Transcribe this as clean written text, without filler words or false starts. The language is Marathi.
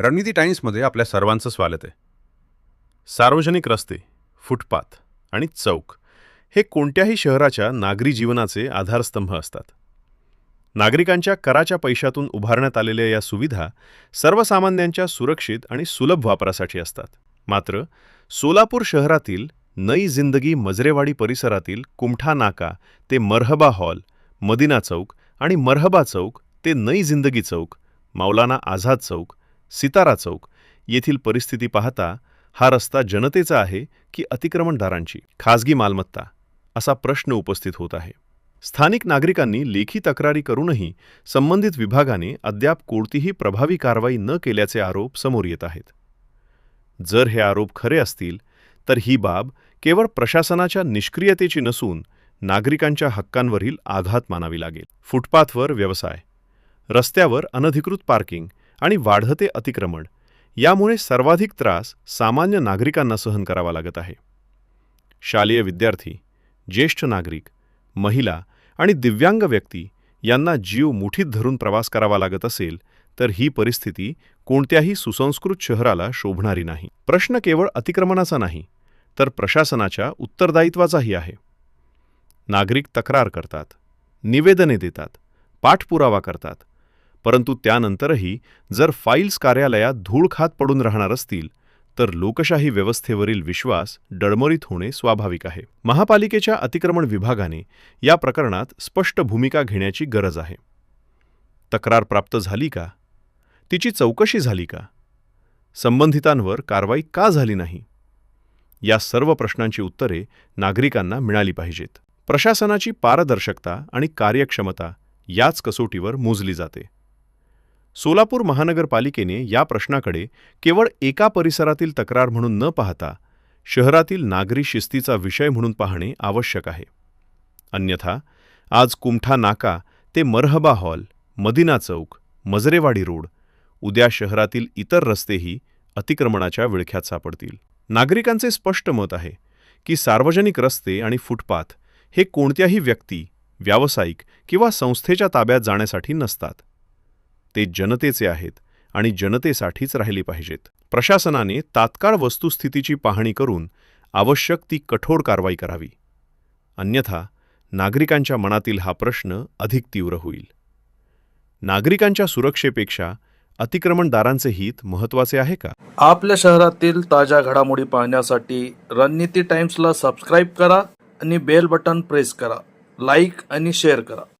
रणनीती टाइम्समध्ये आपल्या सर्वांचं स्वागत आहे. सार्वजनिक रस्ते, फुटपाथ आणि चौक हे कोणत्याही शहराच्या नागरी जीवनाचे आधारस्तंभ असतात. नागरिकांच्या कराच्या पैशातून उभारण्यात आलेल्या या सुविधा सर्वसामान्यांच्या सुरक्षित आणि सुलभ वापरासाठी असतात. मात्र सोलापूर शहरातील नई जिंदगी मजरेवाडी परिसरातील कुमठा नाका ते मरहबा हॉल, मदिना चौक आणि मरहबा चौक ते नई जिंदगी चौक, मौलाना आझाद चौक, सितारा चौक येथील परिस्थिती पाहता हा रस्ता जनतेचा आहे की अतिक्रमणदारांची खाजगी मालमत्ता असा प्रश्न उपस्थित होत आहे. स्थानिक नागरिकांनी लेखी तक्रारी करूनही संबंधित विभागाने अद्याप कोणतीही प्रभावी कारवाई न केल्याचे आरोप समोर येत आहेत. जर हे आरोप खरे असतील तर ही बाब केवळ प्रशासनाच्या निष्क्रियतेची नसून नागरिकांच्या हक्कांवरील आघात मानावी लागेल. फुटपाथवर व्यवसाय, रस्त्यावर अनधिकृत पार्किंग आणि वाढते अतिक्रमण यामुळे सर्वाधिक त्रास सामान्य नागरिकांना सहन करावा लागत आहे. शालेय विद्यार्थी, ज्येष्ठ नागरिक, महिला आणि दिव्यांग व्यक्ती यांना जीव मुठीत धरून प्रवास करावा लागत असेल तर ही परिस्थिती कोणत्याही सुसंस्कृत शहराला शोभणारी नाही. प्रश्न केवळ अतिक्रमणाचा नाही तर प्रशासनाच्या उत्तरदायित्वाचाही आहे. नागरिक तक्रार करतात, निवेदने देतात, पाठपुरावा करतात, परंतु त्यानंतरही जर फाईल्स कार्यालयात धूळ खात पडून राहणार असतील तर लोकशाही व्यवस्थेवरील विश्वास डळमळीत होणे स्वाभाविक आहे. महापालिकेच्या अतिक्रमण विभागाने या प्रकरणात स्पष्ट भूमिका घेण्याची गरज आहे. तक्रार प्राप्त झाली का? तिची चौकशी झाली का? संबंधितांवर कारवाई का झाली नाही? या सर्व प्रश्नांची उत्तरे नागरिकांना मिळाली पाहिजेत. प्रशासनाची पारदर्शकता आणि कार्यक्षमता याच कसोटीवर मोजली जाते. सोलापूर महानगरपालिकेने या प्रश्नाकडे केवळ एका परिसरातील तक्रार म्हणून न पाहता शहरातील नागरी शिस्तीचा विषय म्हणून पाहणे आवश्यक आहे. अन्यथा आज कुमठा नाका ते मरहबा हॉल, मदिना चौक, मजरेवाडी रोड, उद्या शहरातील इतर रस्तेही अतिक्रमणाच्या विळख्यात सापडतील. नागरिकांचे स्पष्ट मत आहे की सार्वजनिक रस्ते आणि फुटपाथ हे कोणत्याही व्यक्ती, व्यावसायिक किंवा संस्थेच्या ताब्यात जाण्यासाठी नसतात. ते जनतेचे आहेत आणि जनतेसाठीच राहिली पाहिजेत. प्रशासनाने तात्काळ वस्तुस्थितीची पाहणी करून आवश्यक ती कठोर कारवाई करावी. अन्यथा नागरिकांच्या मनातील हा प्रश्न अधिक तीव्र होईल. नागरिकांच्या सुरक्षेपेक्षा अतिक्रमणदारांचे हित महत्त्वाचे आहे का? आपल्या शहरातील ताज्या घडामोडी पाहण्यासाठी रणनीती टाइम्सला सबस्क्राईब करा आणि बेल बटन प्रेस करा. लाईक आणि शेअर करा.